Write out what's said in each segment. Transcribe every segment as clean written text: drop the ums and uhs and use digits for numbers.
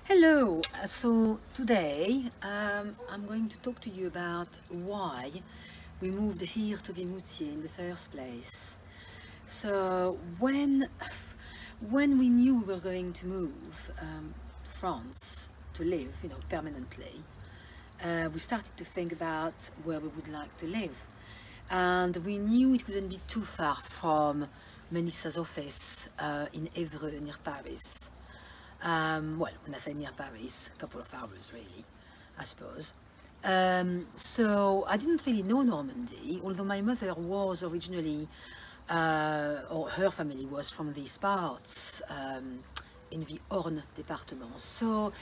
Hello, so today I'm going to talk to you about why we moved here to Vimoutiers in the first place. So when we knew we were going to move to France to live, permanently, we started to think about where we would like to live. And we knew it wouldn't be too far from Melissa's office in Évreux, near Paris. Well, when I say near Paris, a couple of hours really, I suppose. So I didn't really know Normandy, although my mother was originally, or her family was from these parts, in the Orne department. So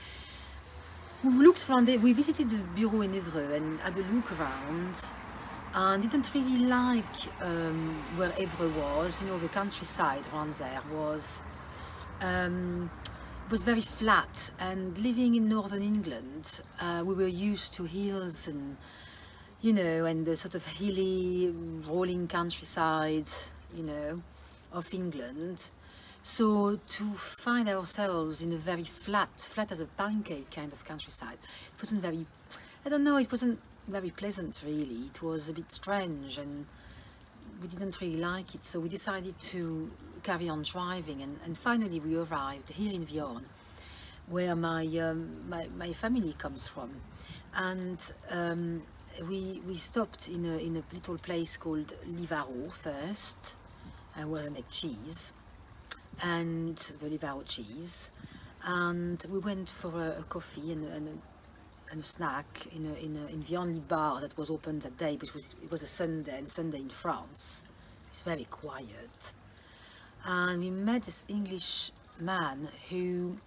we looked around, we visited the bureau in Évreux and had a look around, and didn't really like where Évreux was. The countryside around there was very flat, and living in northern England, we were used to hills and and the sort of hilly rolling countryside of England. So to find ourselves in a very flat as a pancake kind of countryside, it wasn't very, I don't know, it wasn't very pleasant really. It was a bit strange and we didn't really like it, so we decided to carry on driving, and finally we arrived here in Orne, where my family comes from, and we stopped in a little place called Livaro first, where they make cheese, and the Livaro cheese, and we went for a coffee and a snack in the only bar that was open that day, which it was a Sunday, and Sunday in France it's very quiet. And we met this English man who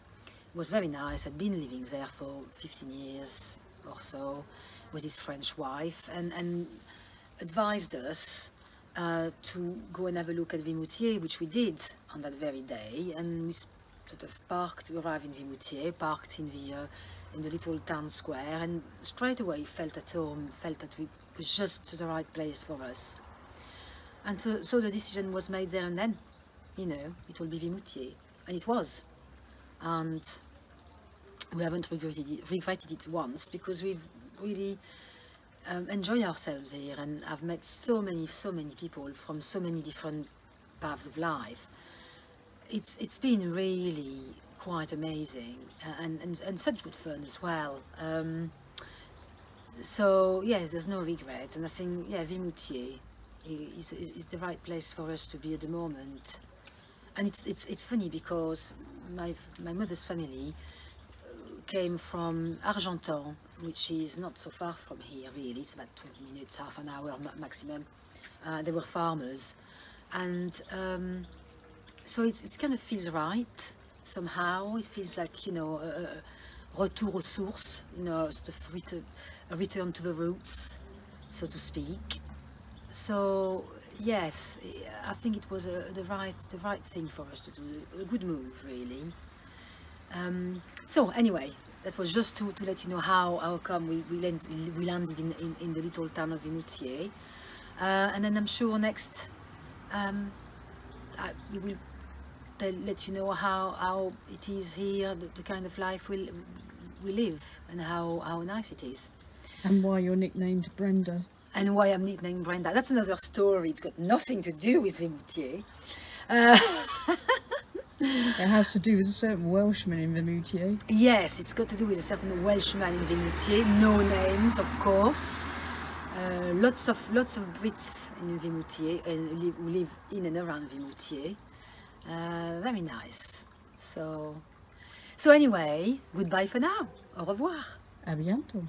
was very nice, had been living there for 15 years or so with his French wife, and advised us to go and have a look at Vimoutiers, which we did on that very day. And we sort of arrived in Vimoutiers, parked in the little town square, and straight away felt at home, felt that it was just the right place for us. And so the decision was made there and then, it will be Vimoutiers, and it was. And we haven't regretted it once, because we've really enjoyed ourselves here, and I've met so many people from so many different paths of life. It's been really quite amazing, and such good fun as well. So yes, there's no regret, and I think Vimoutiers is the right place for us to be at the moment. And it's funny because my mother's family came from Argentan, which is not so far from here really. It's about 20 minutes, half an hour maximum. They were farmers, and so it kind of feels right somehow. It feels like a retour aux sources, sort of a return to the roots, so to speak. So yes, I think it was the right thing for us to do, a good move really. So anyway, that was just to let you know how come we landed in the little town of Vimoutiers, and then I'm sure next we will let you know how it is here, the kind of life we live, and how nice it is. And why you're nicknamed Brenda. And why I'm nicknamed Brenda. That's another story. It's got nothing to do with Vimoutiers. It has to do with a certain Welshman in Vimoutiers. Yes, it's got to do with a certain Welshman in Vimoutiers. No names, of course. Lots of Brits in Vimoutiers who live in and around Vimoutiers. Very nice. So anyway, goodbye for now. Au revoir. À bientôt.